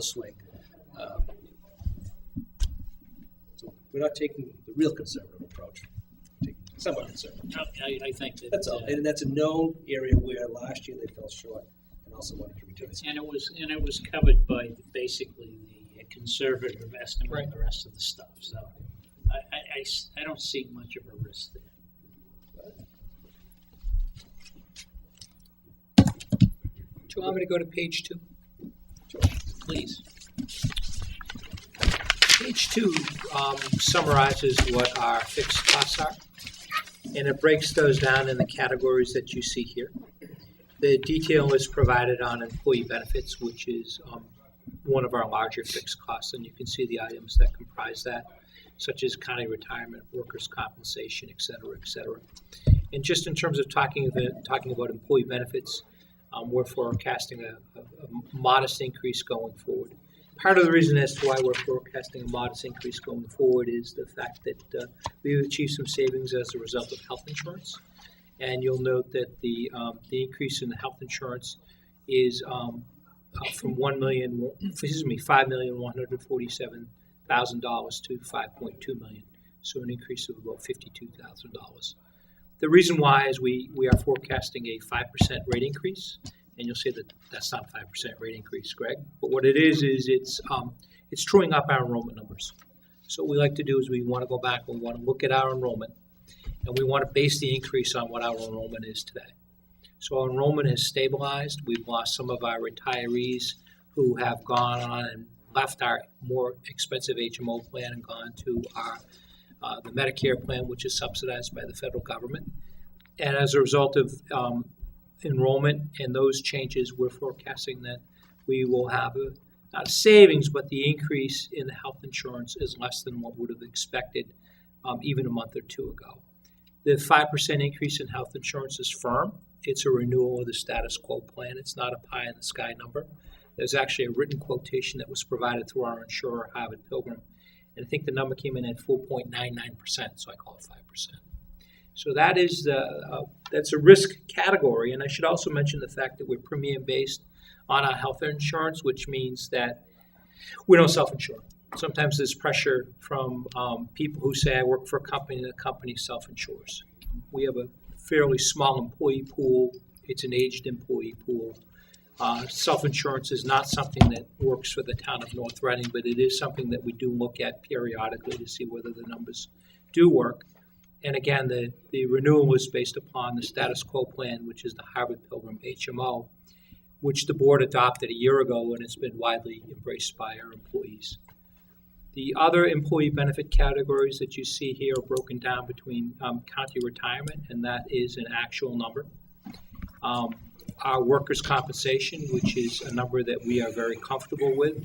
swing. So we're not taking the real conservative approach. We're taking somewhat conservative. No, I think That's all. And that's a known area where last year they fell short and also wanted to reduce. and it was covered by basically the conservative estimate of the rest of the stuff. So I don't see much of a risk there. Do you want me to go to page 2? Sure. Please. Page 2 summarizes what our fixed costs are, and it breaks those down in the categories that you see here. The detail is provided on employee benefits, which is one of our larger fixed costs, and you can see the items that comprise that, such as county retirement, workers' compensation, et cetera, et cetera. And just in terms of talking about employee benefits, we're forecasting a modest increase going forward. Part of the reason as to why we're forecasting a modest increase going forward is the fact that we've achieved some savings as a result of health insurance. And you'll note that the increase in the health insurance is from $5,147,000 to $5.2 million, so an increase of about $52,000. The reason why is we are forecasting a 5% rate increase, and you'll see that that's not a 5% rate increase, Greg. But what it is it's truing up our enrollment numbers. So what we like to do is we want to go back and we want to look at our enrollment, and we want to base the increase on what our enrollment is today. So our enrollment has stabilized. We've lost some of our retirees who have gone on and left our more expensive HMO plan and gone to our the Medicare plan, which is subsidized by the federal government. And as a result of enrollment and those changes, we're forecasting that we will have not a savings, but the increase in the health insurance is less than what would have expected even a month or two ago. The 5% increase in health insurance is firm. It's a renewal of the status quo plan. It's not a pie in the sky number. There's actually a written quotation that was provided through our insurer, Harvard Pilgrim, and I think the number came in at 4.99%, so I call it 5%. So that is that's a risk category, and I should also mention the fact that we're premium based on our health insurance, which means that we don't self-insure. Sometimes there's pressure from people who say, I work for a company, and the company self-insures. We have a fairly small employee pool. It's an aged employee pool. Self-insurance is not something that works for the town of North Reading, but it is something that we do look at periodically to see whether the numbers do work. And again, the renewal was based upon the status quo plan, which is the Harvard Pilgrim HMO, which the board adopted a year ago, and it's been widely embraced by our employees. The other employee benefit categories that you see here are broken down between county retirement, and that is an actual number. Our workers' compensation, which is a number that we are very comfortable with.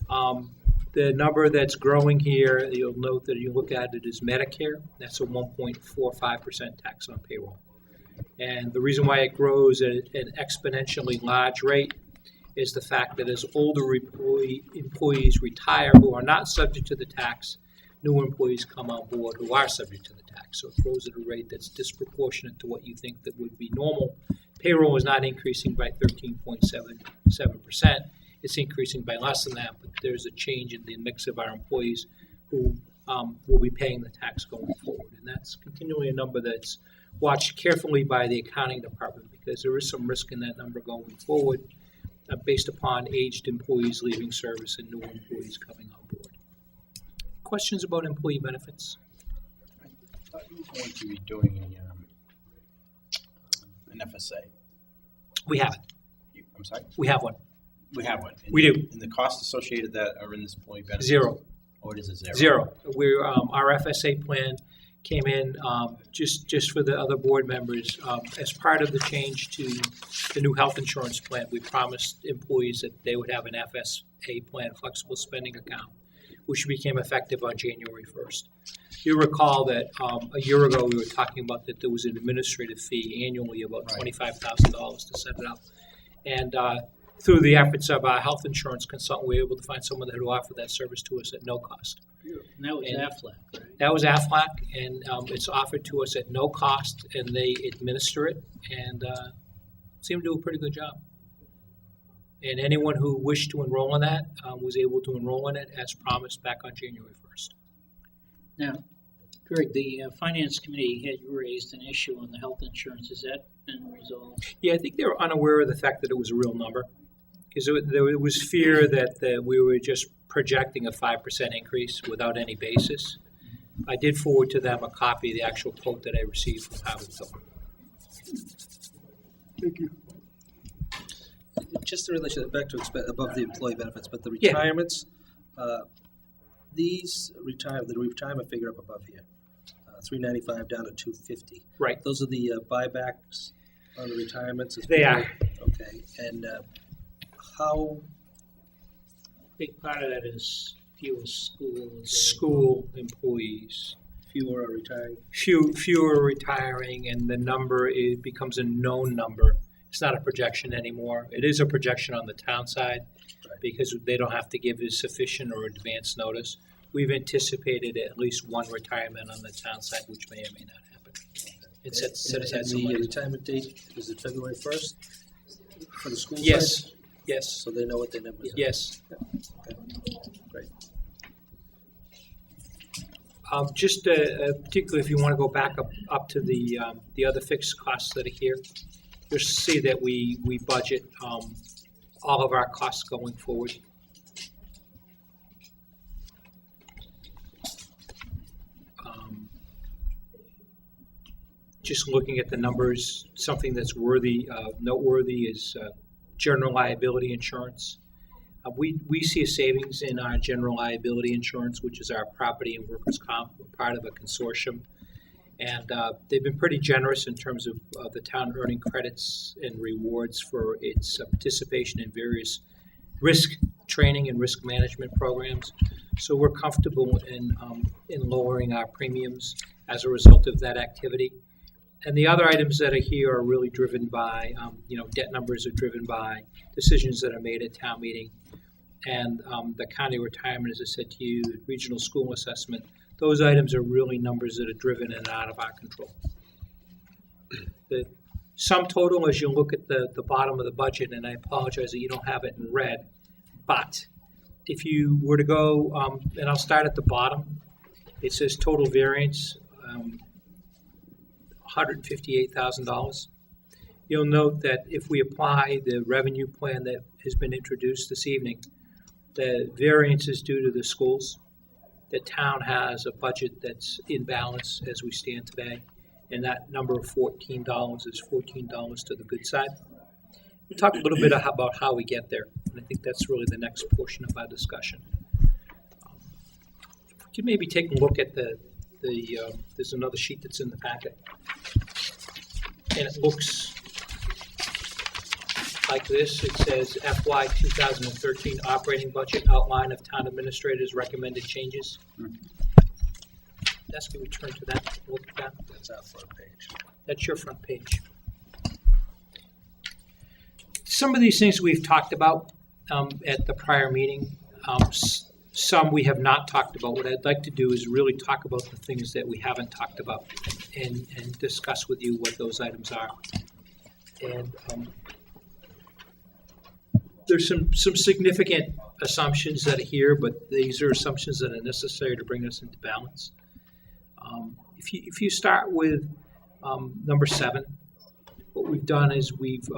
The number that's growing here, you'll note that you look at it, is Medicare. That's a 1.45% tax on payroll. And the reason why it grows at an exponentially large rate is the fact that as older employees retire who are not subject to the tax, new employees come on board who are subject to the tax. So it grows at a rate that's disproportionate to what you think that would be normal. Payroll is not increasing by 13.77%. It's increasing by less than that, but there's a change in the mix of our employees who will be paying the tax going forward. And that's continually a number that's watched carefully by the accounting department because there is some risk in that number going forward based upon aged employees leaving service and new employees coming on board. Questions about employee benefits? I thought you were going to be doing an FSA. We have it. I'm sorry? We have one. We have one. We do. And the costs associated that are in this employee benefit? Zero. Oh, it is a zero? Zero. We're, our FSA plan came in just for the other board members. As part of the change to the new health insurance plan, we promised employees that they would have an FSA plan, flexible spending account, which became effective on January 1st. You recall that a year ago we were talking about that there was an administrative fee annually about $25,000 to set it up. And through the efforts of our health insurance consultant, we were able to find someone that would offer that service to us at no cost. And that was AFLAC, right? That was AFLAC, and it's offered to us at no cost, and they administer it and seem to do a pretty good job. And anyone who wished to enroll in that was able to enroll in it as promised back on January 1st. Now, Greg, the Finance Committee had raised an issue on the health insurance. Has that been resolved? Yeah, I think they were unaware of the fact that it was a real number, because there was fear that we were just projecting a 5% increase without any basis. I did forward to them a copy of the actual quote that I received from Howard Pilgrim. Thank you. Just in relation back to above the employee benefits, but the Yeah. retirements, the retirement figure up above here, 395 down to 250. Right. Those are the buybacks on the retirements. as They people- are. Okay, and how? Big part of that is fewer schools. School employees. Fewer are retiring. Fewer retiring, and the number becomes a known number. It's not a projection anymore. It is a projection on the town side because they don't have to give us sufficient or advance notice. We've anticipated at least one retirement on the town side, which may or may not happen. It set aside some the money. retirement date, is it February 1st for the school Yes, side? yes, So they know what their numbers are? yes. Okay. Great. Just particularly if you want to go back up to the other fixed costs that are here, you'll see that we budget all of our costs going forward. Just looking at the numbers, something that's noteworthy is general liability insurance. We see a savings in our general liability insurance, which is our property and workers' comp. We're part of a consortium. And they've been pretty generous in terms of the town earning credits and rewards for its participation in various risk training and risk management programs. So we're comfortable in lowering our premiums as a result of that activity. And the other items that are here are really driven by, debt numbers are driven by decisions that are made at town meeting. And the county retirement, as I said to you, regional school assessment, those items are really numbers that are driven and out of our control. The sum total, as you look at the bottom of the budget, and I apologize that you don't have it in red, but if you were to go, and I'll start at the bottom, it says total variance, $158,000. You'll note that if we apply the revenue plan that has been introduced this evening, the variance is due to the schools. The town has a budget that's in balance as we stand today, and that number of $14 is $14 to the good side. We'll talk a little bit about how we get there, and I think that's really the next portion of our discussion. If we could maybe take a look at there's another sheet that's in the packet, and it looks like this. It says FY 2013 operating budget outline of town administrators' recommended changes. Ask you to return to that. Look at that. That's our front page. That's your front page. Some of these things we've talked about at the prior meeting. Some we have not talked about. What I'd like to do is really talk about the things that we haven't talked about and discuss with you what those items are. And there's some significant assumptions that are here, but these are assumptions that are necessary to bring us into balance. If you start with number 7, what we've done is we've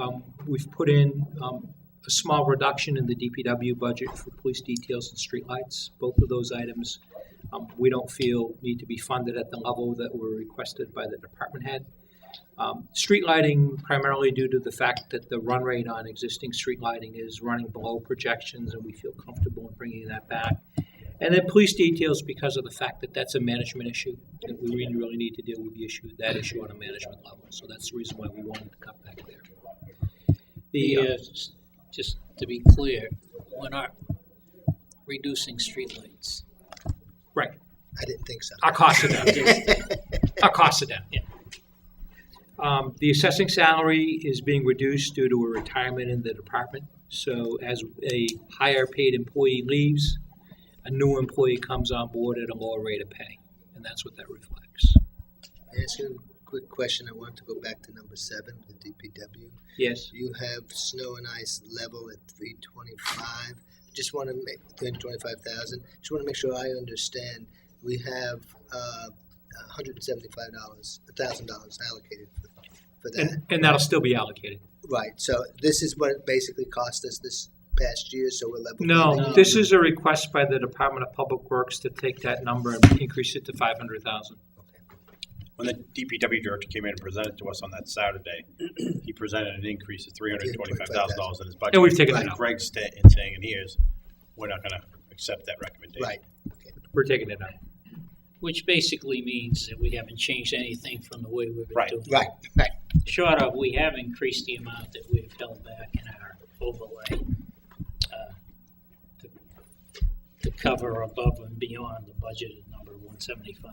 put in a small reduction in the DPW budget for police details and streetlights. Both of those items we don't feel need to be funded at the level that were requested by the department head. Street lighting primarily due to the fact that the run rate on existing street lighting is running below projections, and we feel comfortable in bringing that back. And then police details because of the fact that that's a management issue, and we really need to deal with that issue on a management level. So that's the reason why we wanted to cut back there. Just to be clear, we're not reducing streetlights. Right. I didn't think so. Our costs are down. Our costs are down. Yeah. The assessing salary is being reduced due to a retirement in the department. So as a higher paid employee leaves, a new employee comes on board at a lower rate of pay, and that's what that reflects. I assume quick question. I want to go back to number 7, the DPW. Yes. You have snow and ice level at 325. Just want to make 325,000. Just want to make sure I understand. We have $175,000 allocated for that. And that'll still be allocated. Right. So this is what it basically cost us this past year. So we're level. No, funding. this is a request by the Department of Public Works to take that number and increase it to 500,000. When the DPW director came in and presented to us on that Saturday, he presented an increase of $325,000 in his budget. And we've taken Right. it out. Greg's saying in here is, we're not gonna accept that recommendation. Right. We're taking it out. Which basically means that we haven't changed anything from the way we've been Right. doing it. Right. Right. Short of, we have increased the amount that we've held back in our overlay to cover above and beyond the budgeted number of 175.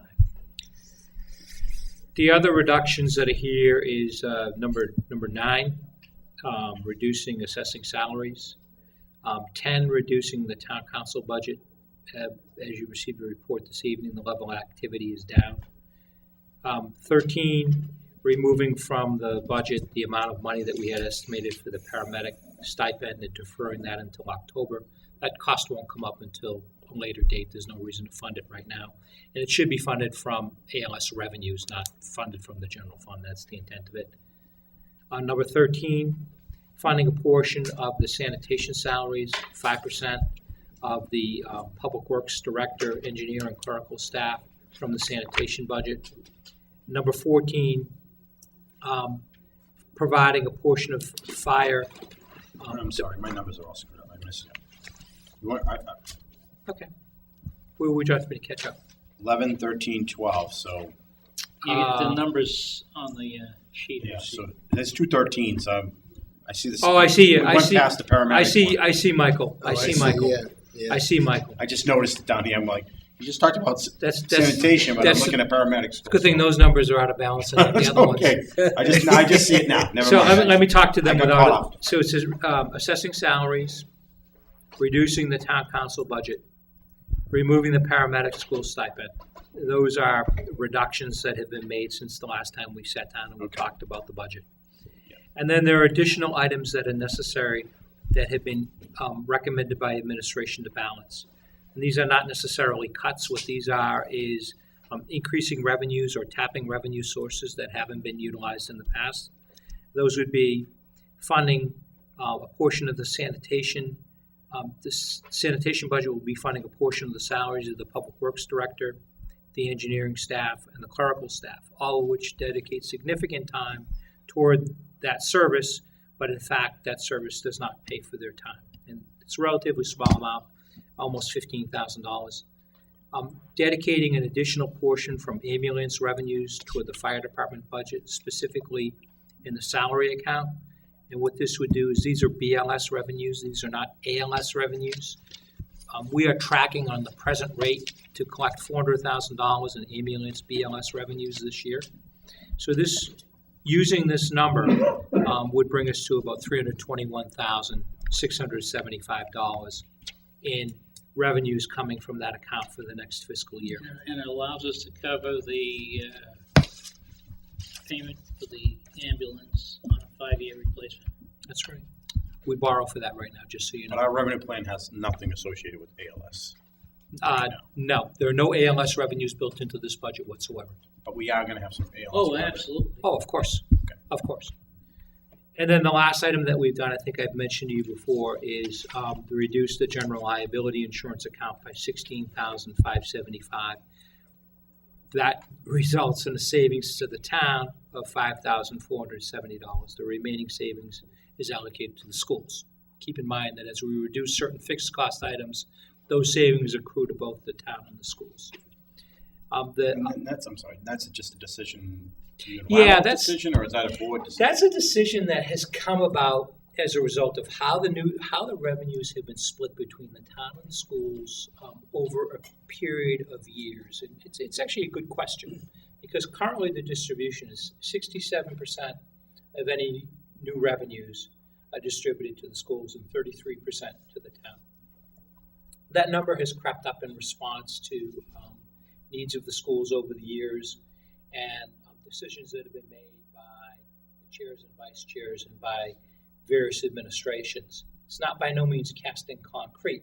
The other reductions that are here is number 9, reducing assessing salaries. 10, reducing the town council budget. As you received a report this evening, the level of activity is down. 13, removing from the budget the amount of money that we had estimated for the paramedic stipend and deferring that until October. That cost won't come up until a later date. There's no reason to fund it right now. And it should be funded from ALS revenues, not funded from the general fund. That's the intent of it. Number 13, funding a portion of the sanitation salaries, 5% of the public works director, engineer, and clerical staff from the sanitation budget. Number 14, providing a portion of fire. I'm sorry, my numbers are all screwed up. I missed it. Okay. Where would you like me to catch up? 11, 13, 12, so, The numbers on the sheet. yeah, so there's 2 13s. I see this. Oh, I see you. We I went see. past the paramedic I see. one. I see Michael. I see Michael. Yeah. I see Michael. I just noticed it down here. I'm like, you just talked about That's sanitation, but I'm that's- looking at paramedics. Good thing those numbers are out of balance and the other ones. Okay, I just see it now. Never So mind. let me talk to them I got without caught it. So it says assessing salaries, reducing the town council budget, removing the paramedic school stipend. Those are reductions that have been made since the last time we sat down and we talked about the budget. And then there are additional items that are necessary that have been recommended by administration to balance. And these are not necessarily cuts. What these are is increasing revenues or tapping revenue sources that haven't been utilized in the past. Those would be funding a portion of the sanitation. This sanitation budget will be funding a portion of the salaries of the public works director, the engineering staff, and the clerical staff, all of which dedicate significant time toward that service, but in fact, that service does not pay for their time. And it's a relatively small amount, almost $15,000. Dedicating an additional portion from ambulance revenues toward the fire department budget, specifically in the salary account. And what this would do is these are BLS revenues. These are not ALS revenues. We are tracking on the present rate to collect $400,000 in ambulance BLS revenues this year. So using this number would bring us to about $321,675 in revenues coming from that account for the next fiscal year. And it allows us to cover the payment for the ambulance on a 5-year replacement. That's right. We borrow for that right now, just so you But know. our revenue plan has nothing associated with ALS. No, there are no ALS revenues built into this budget whatsoever. But we are going to have some ALS. Oh, revenue. absolutely. Oh, of course, Okay. of course. And then the last item that we've done, I think I've mentioned to you before, is to reduce the general liability insurance account by $16,575. That results in a savings to the town of $5,470. The remaining savings is allocated to the schools. Keep in mind that as we reduce certain fixed cost items, those savings accrue to both the town and the schools. And that's, I'm sorry, that's just a decision, Yeah, that's- decision, or is that a board decision? That's a decision that has come about as a result of how the revenues have been split between the town and the schools over a period of years. And it's actually a good question, because currently the distribution is 67% of any new revenues are distributed to the schools and 33% to the town. That number has crept up in response to needs of the schools over the years, and the decisions that have been made by the chairs and vice chairs and by various administrations. It's not by no means cast in concrete.